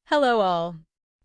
Hello all.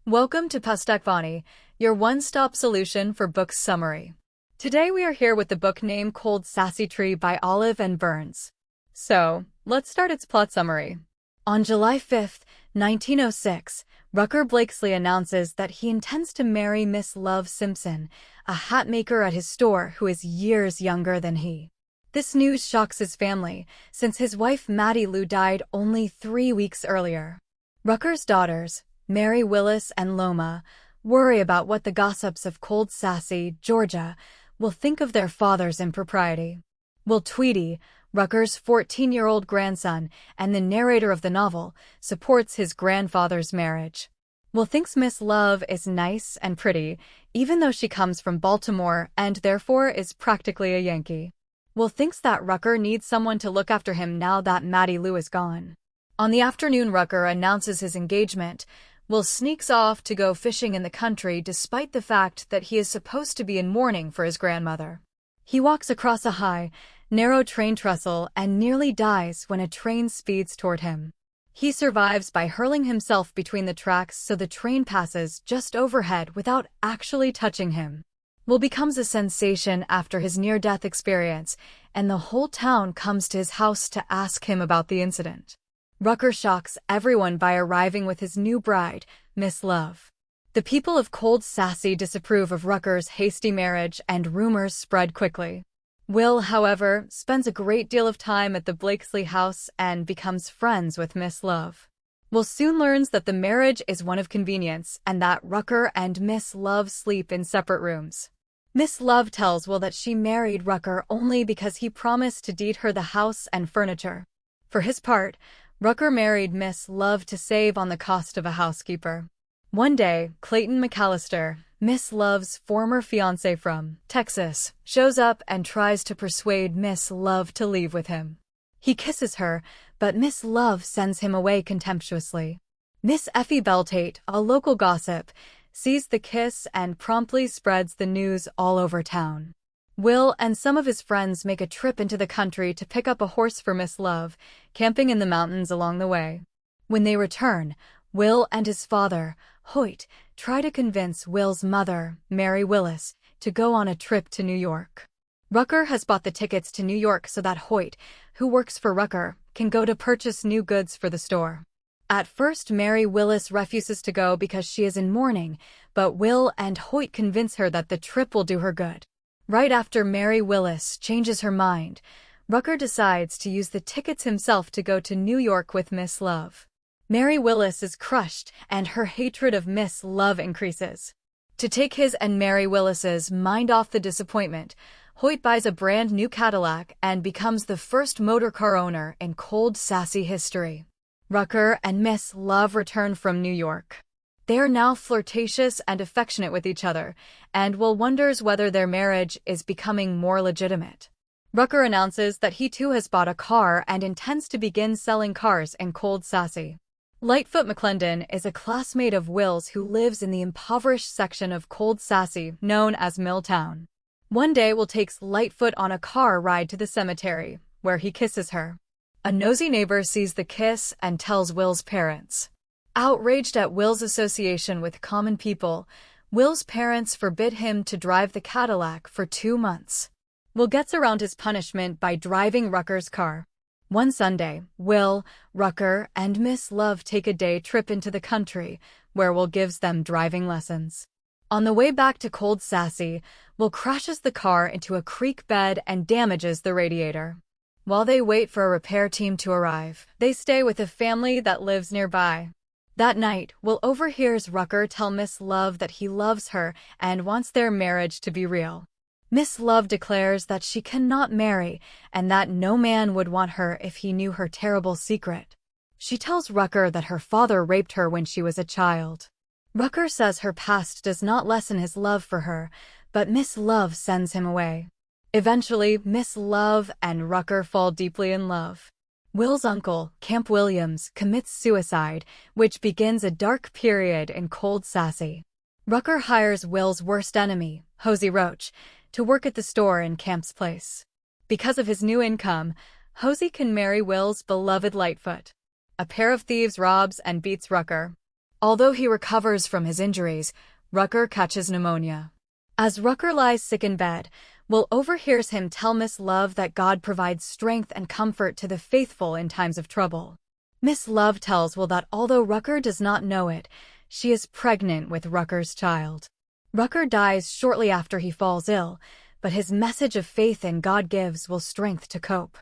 Welcome to Pustakvani, your one-stop solution for book summary. Today we are here with the book named Cold Sassy Tree by Olive and Burns. So, let's start its plot summary. On July 5th, 1906, Rucker Blakesley announces that he intends to marry Miss Love Simpson, a hat maker at his store who is years younger than he. This news shocks his family, since his wife Mattie Lou died only 3 weeks earlier. Rucker's daughters, Mary Willis and Loma, worry about what the gossips of Cold Sassy, Georgia, will think of their father's impropriety. Will Tweety, Rucker's 14-year-old grandson and the narrator of the novel, supports his grandfather's marriage. Will thinks Miss Love is nice and pretty, even though she comes from Baltimore and therefore is practically a Yankee. Will thinks that Rucker needs someone to look after him now that Mattie Lou is gone. On the afternoon Rucker announces his engagement. Will sneaks off to go fishing in the country despite the fact that he is supposed to be in mourning for his grandmother. He walks across a high, narrow train trestle and nearly dies when a train speeds toward him. He survives by hurling himself between the tracks so the train passes just overhead without actually touching him. Will becomes a sensation after his near-death experience, and the whole town comes to his house to ask him about the incident. Rucker shocks everyone by arriving with his new bride, Miss Love. The people of Cold Sassy disapprove of Rucker's hasty marriage and rumors spread quickly. Will, however, spends a great deal of time at the Blakesley house and becomes friends with Miss Love. Will soon learns that the marriage is one of convenience and that Rucker and Miss Love sleep in separate rooms. Miss Love tells Will that she married Rucker only because he promised to deed her the house and furniture. For his part, Rucker married Miss Love to save on the cost of a housekeeper. One day, Clayton McAllister, Miss Love's former fiancé from Texas, shows up and tries to persuade Miss Love to leave with him. He kisses her, but Miss Love sends him away contemptuously. Miss Effie Beltate, a local gossip, sees the kiss and promptly spreads the news all over town. Will and some of his friends make a trip into the country to pick up a horse for Miss Love, camping in the mountains along the way. When they return, Will and his father, Hoyt, try to convince Will's mother, Mary Willis, to go on a trip to New York. Rucker has bought the tickets to New York so that Hoyt, who works for Rucker, can go to purchase new goods for the store. At first, Mary Willis refuses to go because she is in mourning, but Will and Hoyt convince her that the trip will do her good. Right after Mary Willis changes her mind, Rucker decides to use the tickets himself to go to New York with Miss Love. Mary Willis is crushed, and her hatred of Miss Love increases. To take his and Mary Willis's mind off the disappointment, Hoyt buys a brand new Cadillac and becomes the first motorcar owner in Cold Sassy history. Rucker and Miss Love return from New York. They are now flirtatious and affectionate with each other, and Will wonders whether their marriage is becoming more legitimate. Rucker announces that he too has bought a car and intends to begin selling cars in Cold Sassy. Lightfoot McClendon is a classmate of Will's who lives in the impoverished section of Cold Sassy known as Milltown. One day Will takes Lightfoot on a car ride to the cemetery, where he kisses her. A nosy neighbor sees the kiss and tells Will's parents. Outraged at Will's association with common people, Will's parents forbid him to drive the Cadillac for 2 months. Will gets around his punishment by driving Rucker's car. One Sunday, Will, Rucker, and Miss Love take a day trip into the country, where Will gives them driving lessons. On the way back to Cold Sassy, Will crashes the car into a creek bed and damages the radiator. While they wait for a repair team to arrive, they stay with a family that lives nearby. That night, Will overhears Rucker tell Miss Love that he loves her and wants their marriage to be real. Miss Love declares that she cannot marry and that no man would want her if he knew her terrible secret. She tells Rucker that her father raped her when she was a child. Rucker says her past does not lessen his love for her, but Miss Love sends him away. Eventually, Miss Love and Rucker fall deeply in love. Will's uncle, Camp Williams, commits suicide, which begins a dark period in Cold Sassy. Rucker hires Will's worst enemy, Hosey Roach, to work at the store in Camp's place. Because of his new income, Hosey can marry Will's beloved Lightfoot. A pair of thieves robs and beats Rucker. Although he recovers from his injuries, Rucker catches pneumonia. As Rucker lies sick in bed, Will overhears him tell Miss Love that God provides strength and comfort to the faithful in times of trouble. Miss Love tells Will that although Rucker does not know it, she is pregnant with Rucker's child. Rucker dies shortly after he falls ill, but his message of faith in God gives Will strength to cope.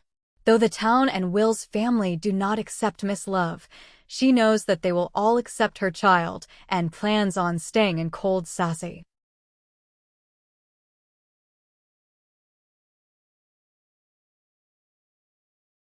Though the town and Will's family do not accept Miss Love, she knows that they will all accept her child and plans on staying in Cold Sassy.